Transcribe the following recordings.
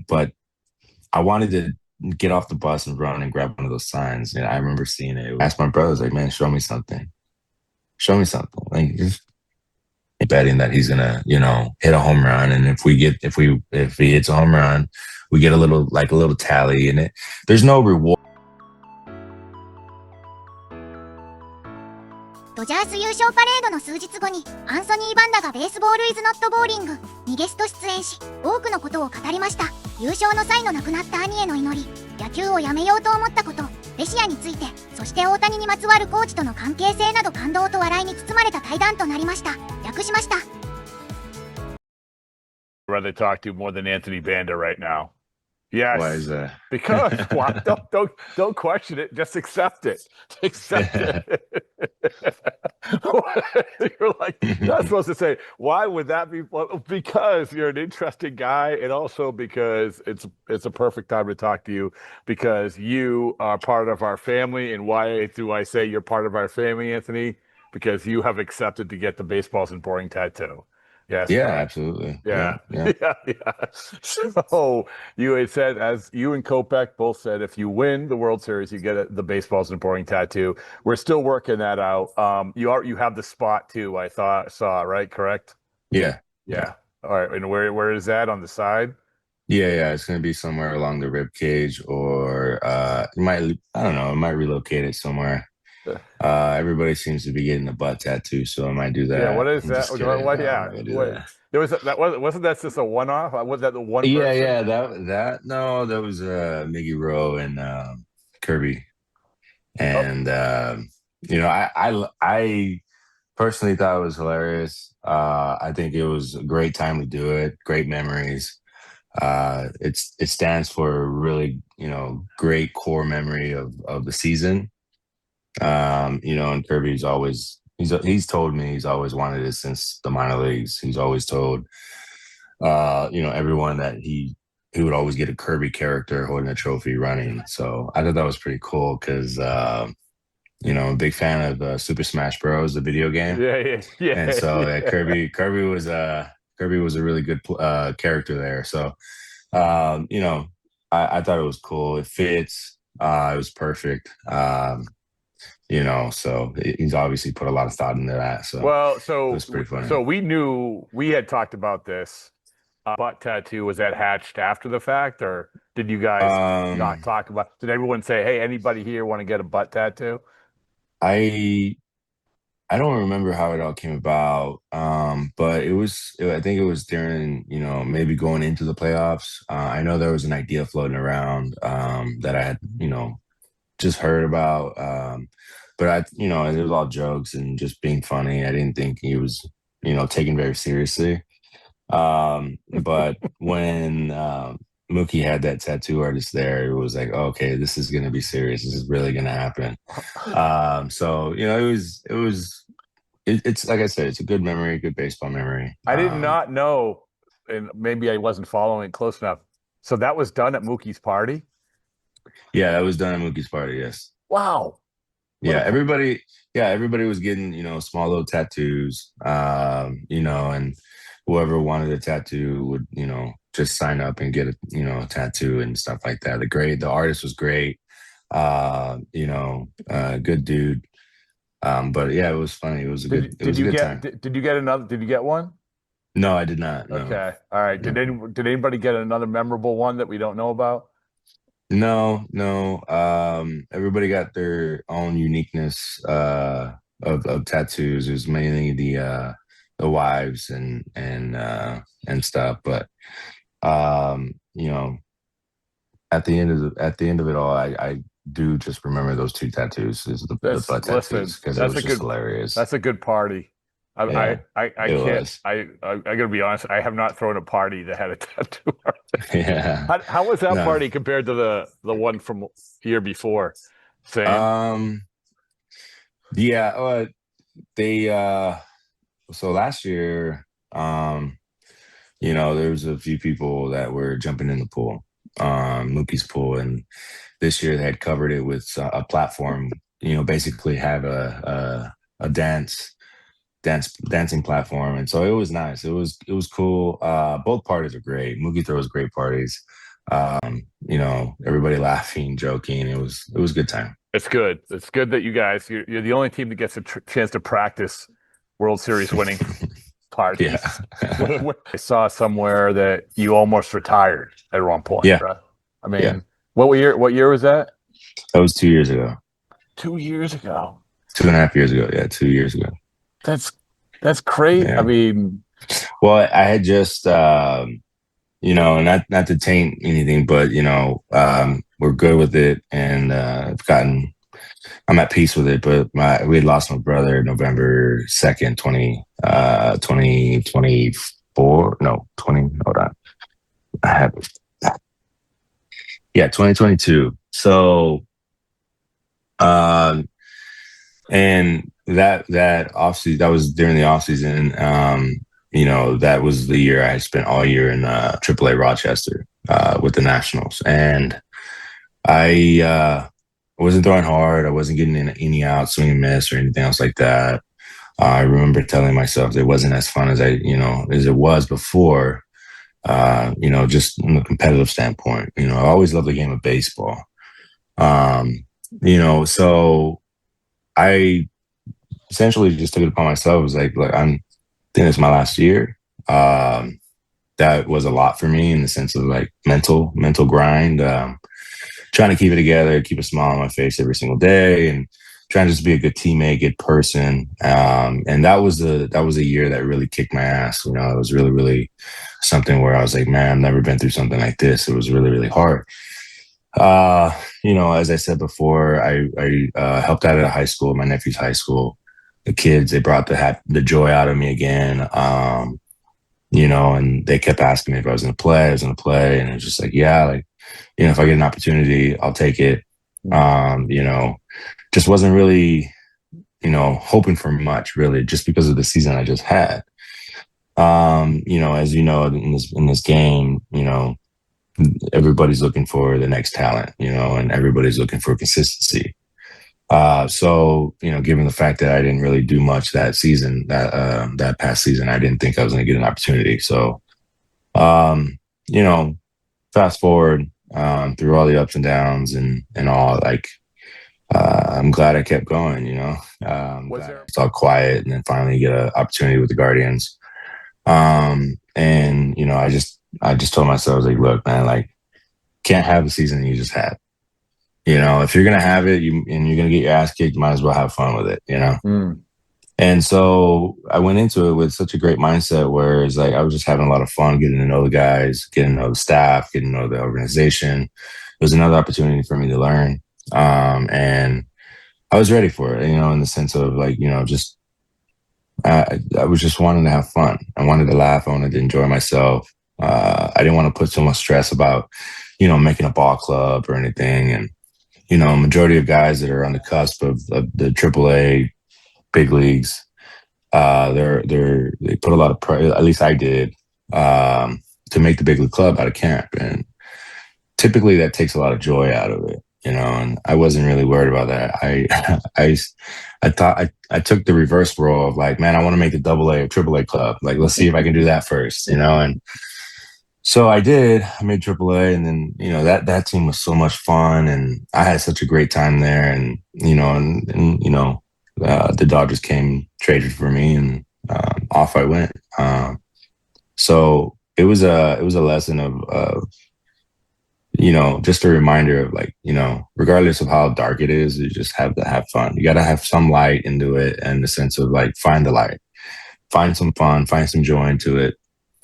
But I wanted to get off the bus and run and grab one of those signs. And I remember seeing it. I asked my brothers, like, man, show me something. Show me something. Like, just betting that he's gonna, hit a home run. And if he hits a home run, we get a little tally in it. There's no reward. ドジャース優勝パレードの数日後にアンソニー・バンダがベースボールイズノットボーリングにゲスト出演し、多くのことを語りました。優勝の際の亡くなった兄への祈り、野球をやめようと思ったこと、レシアについて、そして大谷にまつわるコーチとの関係性など感動と笑いに包まれた対談となりました。略しました。Rather talk to more than Anthony Banda right now. Yes. Why is that? Because don't question it. Just accept it. Accept it. You're like, not supposed to say, why would that be? Well, because you're an interesting guy, and also because it's a perfect time to talk to you, because you are part of our family. And why do I say you're part of our family, Anthony? Because you have accepted to get the baseballs and boring tattoo. Yes. Yeah, absolutely. Yeah. So you had said, as you and Kopech both said, if you win the World Series, you get the baseballs and boring tattoo. We're still working that out. You have the spot too. I saw right, correct? Yeah. All right. And where is that, on the side? Yeah. It's gonna be somewhere along the rib cage, or I don't know. I might relocate it somewhere. Everybody seems to be getting a butt tattoo, so I might do that. Yeah, what is that? Wasn't that just a one-off? Was that the one person? Yeah. That was Miggy Rowe and Kirby. And I personally thought it was hilarious. I think it was a great time to do it, great memories. It stands for a really, great core memory of the season. And Kirby's he's told me he's always wanted it since the minor leagues. He's always told everyone that he would always get a Kirby character holding a trophy running. So I thought that was pretty cool because I'm a big fan of Super Smash Bros, the video game. Yeah. And so Kirby was a really good character there. So I thought it was cool. It fits. It was perfect. So he's obviously put a lot of thought into that. So it was pretty funny. So we had talked about this. Butt tattoo, was that hatched after the fact, or did you guys not talk about? Did everyone say, "Hey, anybody here want to get a butt tattoo"? I don't remember how it all came about, but I think it was during maybe going into the playoffs. I know there was an idea floating around that I had just heard about. But it was all jokes and just being funny. I didn't think he was, taken very seriously. But when Mookie had that tattoo artist there, it was like, okay, this is going to be serious. This is really going to happen. So, it's like I said, it's a good memory, good baseball memory. I did not know, and maybe I wasn't following close enough. So that was done at Mookie's party? Yeah, that was done at Mookie's party, yes. Wow. Yeah, everybody was getting, small little tattoos, and whoever wanted a tattoo would, just sign up and get a tattoo and stuff like that. The artist was great, good dude. But yeah, it was funny. It was a good time. Did you get one? No, I did not. No. Okay. All right. Did anybody get another memorable one that we don't know about? No. Everybody got their own uniqueness of tattoos. It was mainly the wives and stuff. But at the end of it all, I do just remember those two tattoos. The butt tattoos, because it was just hilarious. That's a good party. I gotta be honest. I have not thrown a party that had a tattoo. Yeah. How was that party compared to the one from year before? Same. Yeah. So last year, there was a few people that were jumping in the pool, Mookie's pool, and this year they had covered it with a platform. Basically have a dance dancing platform, and so it was nice. It was cool. Both parties are great. Mookie throws great parties. Everybody laughing, joking. It was a good time. It's good. It's good that you're the only team that gets a chance to practice World Series winning parties. Yeah. I saw somewhere that you almost retired at one point. Yeah. Right? I mean, what year was that? That was 2 years ago. 2 years ago. 2.5 years ago. Yeah, 2 years ago. That's crazy. Yeah. I mean, well, I had just not to taint anything, but we're good with it, and I'm at peace with it. But we had lost my brother November 2nd, 2024. No, 20. Hold on. I have 2022. So, and that off season, that was during the off season. That was the year I spent all year in AAA Rochester with the Nationals, and I wasn't throwing hard. I wasn't getting any out, swing and miss, or anything else like that. I remember telling myself that it wasn't as fun as as it was before. Just from a competitive standpoint. I always loved the game of baseball. So I essentially just took it upon myself. It was like, look, I think it's my last year. That was a lot for me in the sense of like mental grind, trying to keep it together, keep a smile on my face every single day, and trying to just be a good teammate, good person. And that was a year that really kicked my ass. It was really, really something where I was like, man, I've never been through something like this. It was really, really hard. As I said before, I helped out at a high school, my nephew's high school. The kids, they brought the joy out of me again. And they kept asking me if I was going to play. And it was just like, yeah, if I get an opportunity, I'll take it. Just wasn't really, hoping for much really, just because of the season I just had. As in this game, everybody's looking for the next talent, and everybody's looking for consistency. So, given the fact that I didn't really do much that season, that past season, I didn't think I was going to get an opportunity. So, fast forward through all the ups and downs and all, I'm glad I kept going, it's all quiet, and then finally get an opportunity with the Guardians. I just told myself, I was like, look, man, can't have the season you just had. If you're going to have it and you're going to get your ass kicked, you might as well have fun with it, And so I went into it with such a great mindset where it's like I was just having a lot of fun getting to know the guys, getting to know the staff, getting to know the organization. It was another opportunity for me to learn. And I was ready for it, in the sense of just I was just wanting to have fun. I wanted to laugh. I wanted to enjoy myself. I didn't want to put so much stress about, making a ball club or anything. And, majority of guys that are on the cusp of the AAA big leagues, they put a lot of pressure, at least I did, to make the big league club out of camp. And typically that takes a lot of joy out of it, and I wasn't really worried about that. I thought I took the reverse role of man, I want to make the AA or AAA club. Let's see if I can do that first, and so I did. I made AAA, and then that team was so much fun, and I had such a great time there. And the Dodgers traded for me, and off I went. So it was a lesson of just a reminder of regardless of how dark it is, you just have to have fun. You got to have some light into it, and the sense of find the light, find some fun, find some joy into it,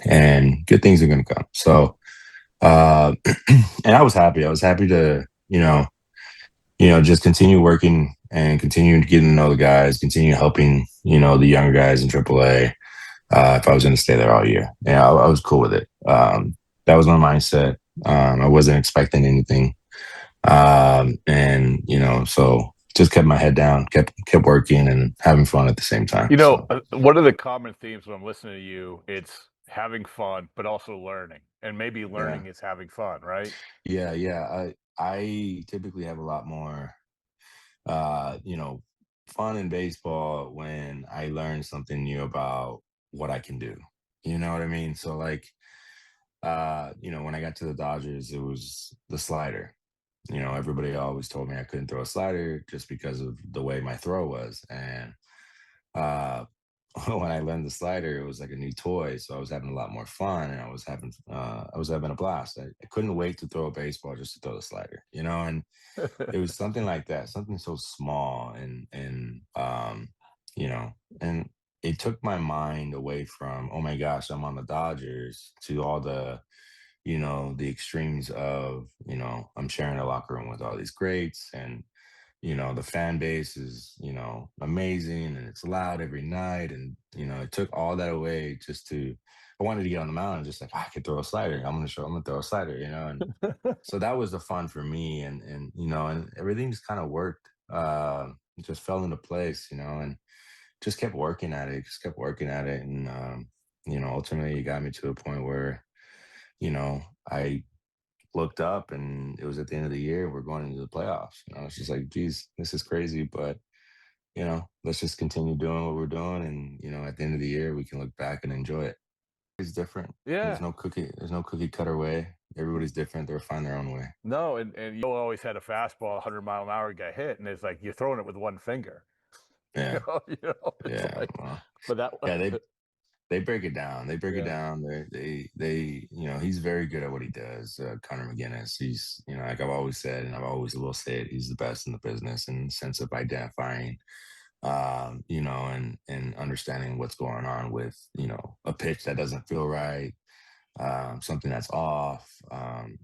and good things are going to come. So, and I was happy. I was happy to, just continue working and continue getting to know the guys, continue helping, the younger guys in AAA. If I was going to stay there all year, I was cool with it. That was my mindset. I wasn't expecting anything. So just kept my head down, kept working and having fun at the same time. One of the common themes when I'm listening to you, it's having fun, but also learning, and maybe learning is having fun, right? Yeah. I typically have a lot more, fun in baseball when I learn something new about what I can do. You know what I mean? So like, when I got to the Dodgers, it was the slider. Everybody always told me I couldn't throw a slider just because of the way my throw was. And uh when I learned the slider, it was like a new toy. So I was having a lot more fun and I was having a blast. I couldn't wait to throw a baseball just to throw the slider, and it was something like that, something so small you know, and it took my mind away from, oh my gosh, I'm on the Dodgers, to all the extremes of, I'm sharing a locker room with all these greats, and the fan base is, amazing, and it's loud every night. And, it took all that away I wanted to get on the mound and just like, I could throw a slider. I'm going to throw a slider, and so that was the fun for me. And everything just kind of worked. It just fell into place, and just kept working at it, And, ultimately it got me to a point where, I looked up and it was at the end of the year. We're going into the playoffs. It's just like, geez, this is crazy, but let's just continue doing what we're doing. And, at the end of the year, we can look back and enjoy it. It's different. Yeah. There's no cookie cutter way. Everybody's different. They'll find their own way. No, and you always had a fastball, 100-mile-an-hour get hit, and it's like you're throwing it with one finger. Yeah. It's like, Well, but that yeah, they break it down. They break it down. They he's very good at what he does. Connor McGinnis, he's, like I've always said, and I've always will say it, he's the best in the business in the sense of identifying, and understanding what's going on with, a pitch that doesn't feel right, something that's off.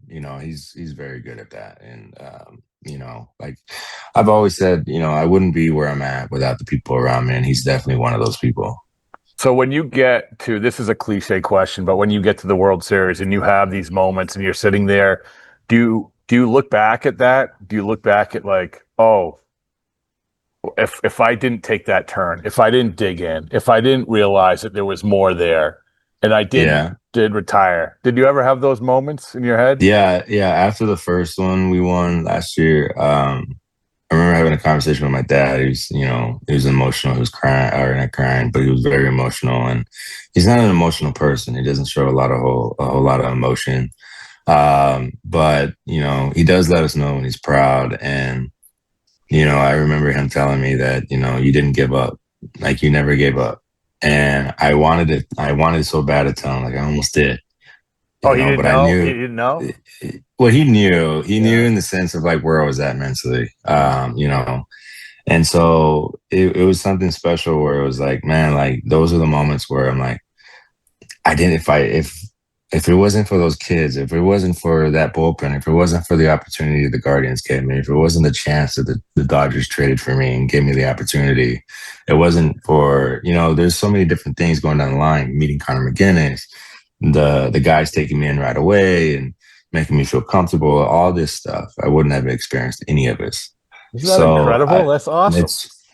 He's very good at that. And, like I've always said, I wouldn't be where I'm at without the people around me. And he's definitely one of those people. So when you get to, this is a cliche question, but when you get to the World Series and you have these moments and you're sitting there, do you look back at that? Do you look back at like, oh, if I didn't take that turn, if I didn't dig in, if I didn't realize that there was more there, and I did retire. Did you ever have those moments in your head? Yeah. After the first one we won last year, I remember having a conversation with my dad. He was emotional. He was crying, or not crying, but he was very emotional. And he's not an emotional person. He doesn't show a whole lot of emotion. But he does let us know when he's proud. And I remember him telling me that you didn't give up, like you never gave up. And I wanted so bad to tell him, like I almost did. Oh, he didn't know? He didn't know? Well, he knew. He knew in the sense of like where I was at mentally, And so it was something special where it was like, man, like those are the moments where I'm like, if it wasn't for those kids, if it wasn't for that bullpen, if it wasn't for the opportunity the Guardians gave me, if it wasn't the chance that the Dodgers traded for me and gave me the opportunity, it wasn't for, there's so many different things going down the line, meeting Connor McGinnis, the guys taking me in right away and making me feel comfortable, all this stuff. I wouldn't have experienced any of this. Isn't that incredible? That's awesome.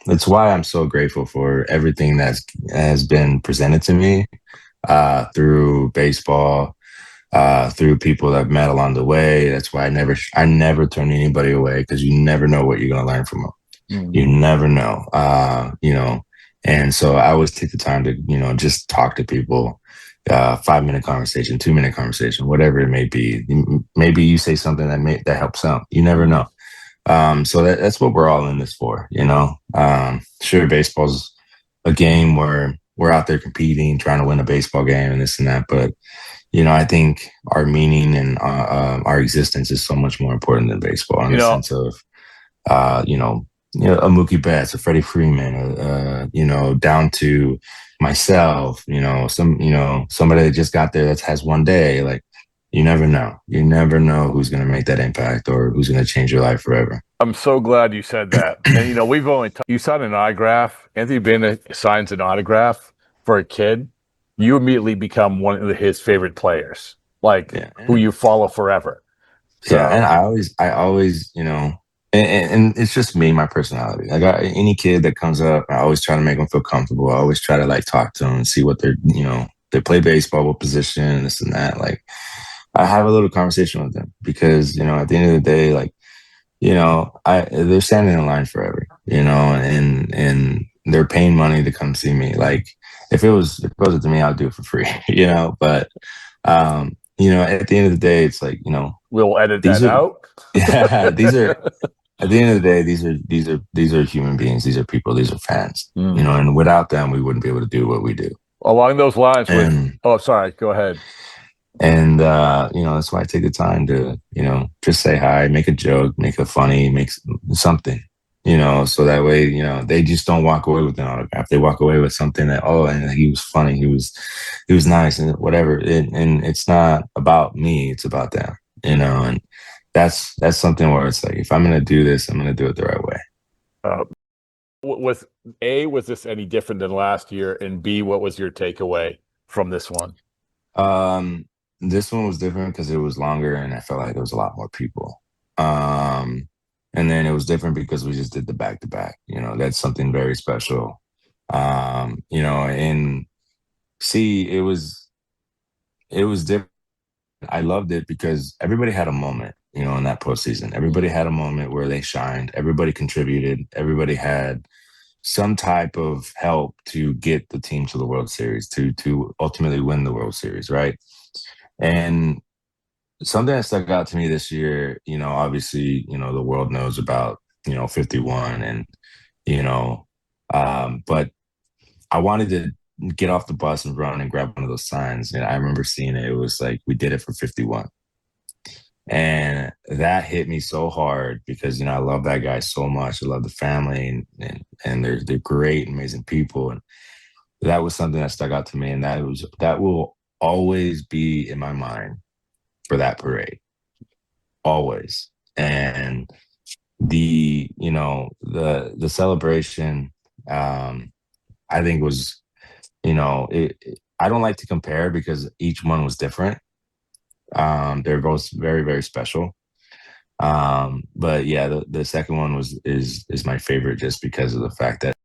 It's why I'm so grateful for everything that has been presented to me through baseball, through people that I've met along the way. That's why I never turn anybody away, because you never know what you're going to learn from them. Mm-hmm. You never know, and so I always take the time to, just talk to people. 5-minute conversation, 2-minute conversation, whatever it may be. Maybe you say something that helps out. You never know. So that's what we're all in this for, Sure, baseball's a game where we're out there competing, trying to win a baseball game and this and that. But, I think our meaning and our existence is so much more important than baseball in the sense of, a Mookie Betts, a Freddie Freeman, down to myself, somebody that just got there that has one day. Like, you never know. You never know who's going to make that impact or who's going to change your life forever. I'm so glad you said that. And, we've only you signed an autograph. Anthony Bena signs an autograph for a kid. You immediately become one of his favorite players, who you follow forever. So, yeah, and I always, and it's just me, my personality. Like any kid that comes up, I always try to make them feel comfortable. I always try to talk to them and see what they play baseball, what position, this and that. Like, I have a little conversation with them because, at the end of the day, they're standing in line forever. and they're paying money to come see me. Like if it was up to me, I'll do it for free, but at the end of the day, it's like, We'll edit these that are, out. yeah, at the end of the day, these are human beings. These are people. These are fans, and without them, we wouldn't be able to do what we do. Along those lines, sorry, go ahead. And, that's why I take the time to, just say hi, make a joke, make it funny, make something, so that way, they just don't walk away with an autograph. They walk away with something that, and he was funny. He was nice and whatever. And it's not about me. It's about them, and that's something where it's like, if I'm going to do this, I'm going to do it the right way. Was this any different than last year? And B, what was your takeaway from this one? This one was different because it was longer and I felt like there was a lot more people. And then it was different because we just did the back-to-back. That's something very special. And C, it was different. I loved it because everybody had a moment, in that postseason. Everybody had a moment where they shined. Everybody contributed. Everybody had some type of help to get the team to the World Series, to ultimately win the World Series, right? And something that stuck out to me this year, obviously, the world knows about, 51 and, but I wanted to get off the bus and run and grab one of those signs. And I remember seeing it. It was like, we did it for 51. And that hit me so hard because, I love that guy so much. I love the family and they're great, amazing people. And that was something that stuck out to me. And that will always be in my mind for that parade. Always. And the celebration, I think was, I don't like to compare because each one was different. They're both very, very special. But yeah, the second one is my favorite just because of the fact that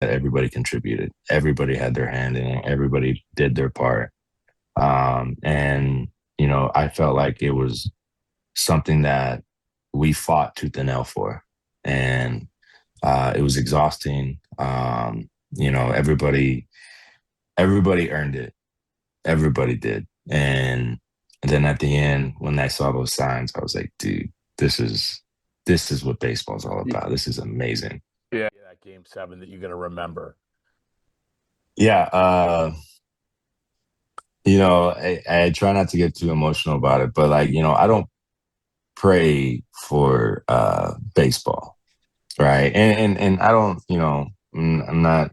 everybody contributed. Everybody had their hand in it. Everybody did their part. And, I felt like it was something that we fought tooth and nail for. And it was exhausting. Everybody earned it. Everybody did. And then at the end, when I saw those signs, I was like, dude, this is what baseball's all about. This is amazing. Yeah, that Game 7 that you're going to remember. Yeah. I try not to get too emotional about it, but I don't pray for baseball, right? And I don't, I'm not,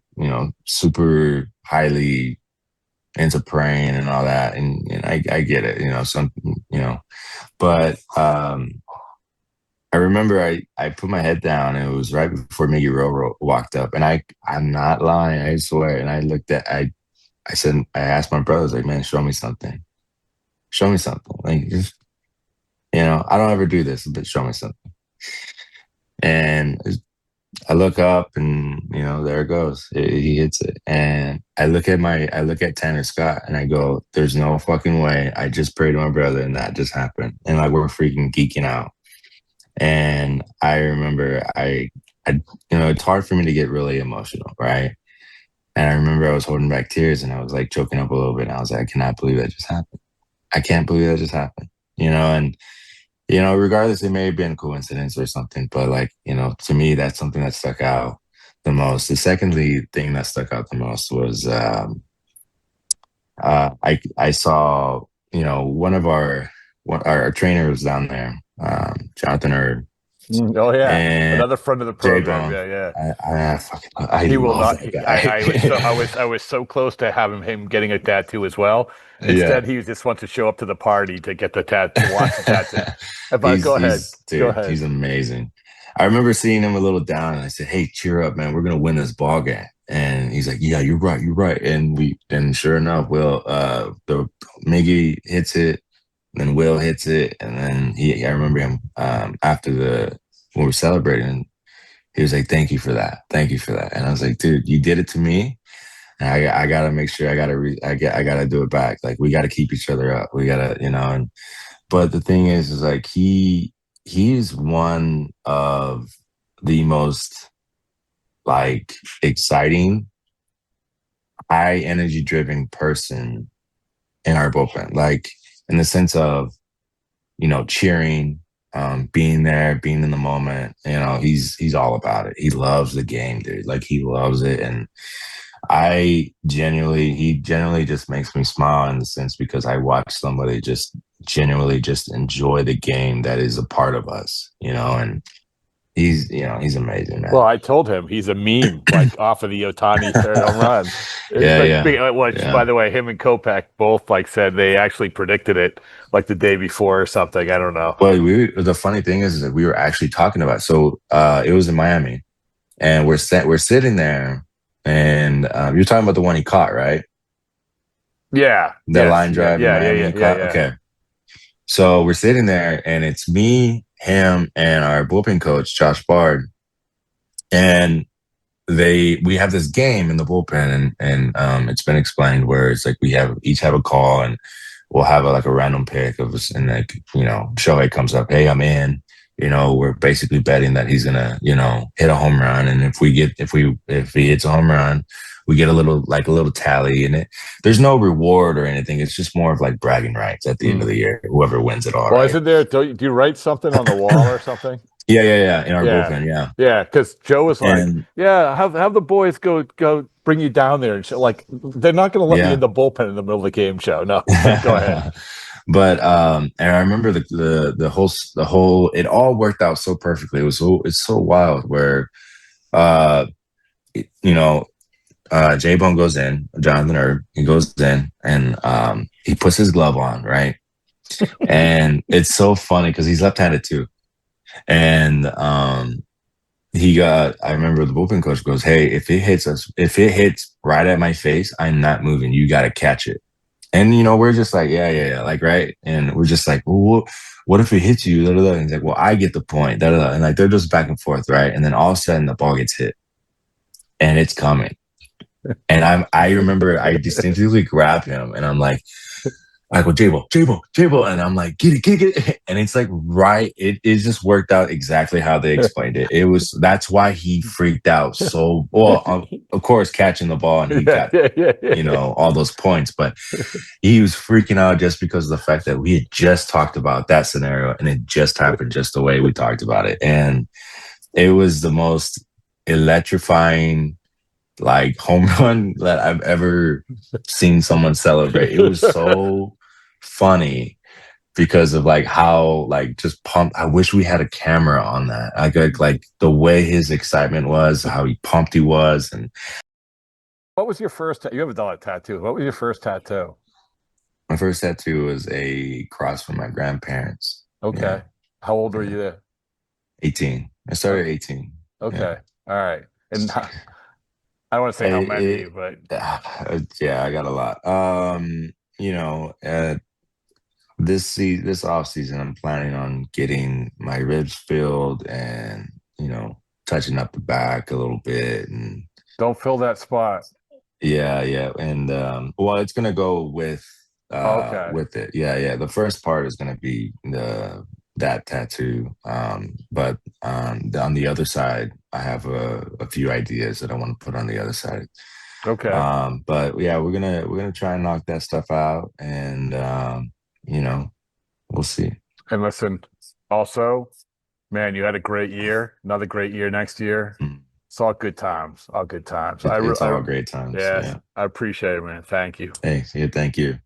super highly into praying and all that, and I get it, but I remember I put my head down, and it was right before Miggy Rowe walked up, and I'm not lying, I swear, and I asked my brothers, like, man, show me something. Like, just, I don't ever do this, but show me something. And I look up and, there it goes. He hits it. And I look at Tanner Scott and I go, there's no fucking way. I just prayed to my brother and that just happened. And like, we're freaking geeking out. And I remember it's hard for me to get really emotional, right? And I remember I was holding back tears and I was like choking up a little bit. And I was like, I cannot believe that just happened. I can't believe that just happened, and, regardless, it may have been coincidence or something, but like, to me, that's something that stuck out the most. The secondly thing that stuck out the most was, I saw, one of our trainer was down there, Jonathan Erb. Oh yeah, another friend of the program. Yeah. He will not. I was so close to having him getting a tattoo as well. Instead, he just wants to show up to the party to get the tattoo, to watch the tattoo. But go ahead. Go ahead. He's amazing. I remember seeing him a little down, and I said, "Hey, cheer up, man! We're gonna win this ball game." And he's like, "Yeah, you're right." And sure enough, the Miggy hits it. Then Will hits it, and then I remember him after when we were celebrating, he was like, "Thank you for that, And I was like, "Dude, you did it to me, and I gotta make sure I gotta do it back. Like we gotta keep each other up. We gotta, but the thing is like he he's one of the most like exciting, high energy driven person in our bullpen, like in the sense of, cheering, being there, being in the moment. He's all about it. He loves the game, dude. Like he loves it. And he genuinely just makes me smile in the sense because I watch somebody just genuinely just enjoy the game that is a part of us, and he's amazing, man. Well, I told him he's a meme, like off of the Otani third home run. Which, by the way, him and Kopech both said they actually predicted it like the day before or something. I don't know. Well, the funny thing is that we were actually talking about it. So it was in Miami, and we're sitting there, and you're talking about the one he caught, right? Yeah, the line drive. Yeah. Okay. So we're sitting there, and it's me, him, and our bullpen coach, Josh Bard. And we have this game in the bullpen, and it's been explained where it's like we each have a call, and we'll have a random pick of us, and Shohei comes up, hey, I'm in. We're basically betting that he's gonna, hit a home run, and if he hits a home run, we get a little tally in it. There's no reward or anything. It's just more of bragging rights at the end of the year. Whoever wins it all. Well, right? Isn't there? Do you write something on the wall or something? Yeah. In our bullpen, yeah. Because Joe was have the boys go bring you down there and they're not going to let me in the bullpen in the middle of the game show. No, go ahead. But and I remember the whole it all worked out so perfectly. It's so wild where J-Bone goes in, Jonathan Erb, he goes in, and he puts his glove on, right? And it's so funny because he's left-handed too. And I remember the bullpen coach goes, hey, if it hits right at my face, I'm not moving. You got to catch it. And, we're just like, yeah, right. And we're just like, well, what if it hits you? And he's like, well, I get the point. And they're just back and forth, right? And then all of a sudden the ball gets hit and it's coming. And I remember I distinctly grab him and I'm like, I go, J-Ball. And I'm like, get it. And it's right. It just worked out exactly how they explained it. That's why he freaked out so well, of course, catching the ball and he got, all those points, but he was freaking out just because of the fact that we had just talked about that scenario and it just happened just the way we talked about it. And it was the most electrifying home run that I've ever seen someone celebrate. It was so funny because of how just pumped. I wish we had a camera on that. Like the way his excitement was, how he pumped he was. And what was your first? You haven't done a tattoo. What was your first tattoo? My first tattoo was a cross from my grandparents. Okay. Yeah. How old were you there? 18. I started at 18. Okay. Yeah. All right. And I don't want to say how many, but yeah, I got a lot. This off season, I'm planning on getting my ribs filled and touching up the back a little bit. And don't fill that spot. Yeah, and well, it's gonna go with with it. Yeah. The first part is gonna be that tattoo, but on the other side, I have a few ideas that I want to put on the other side. Okay. But yeah, we're gonna try and knock that stuff out, and we'll see. And listen, also, man, you had a great year. Another great year next year. It's all good times. All good times. It's all great times. Yeah, I appreciate it, man. Thank you. Hey, yeah, thank you.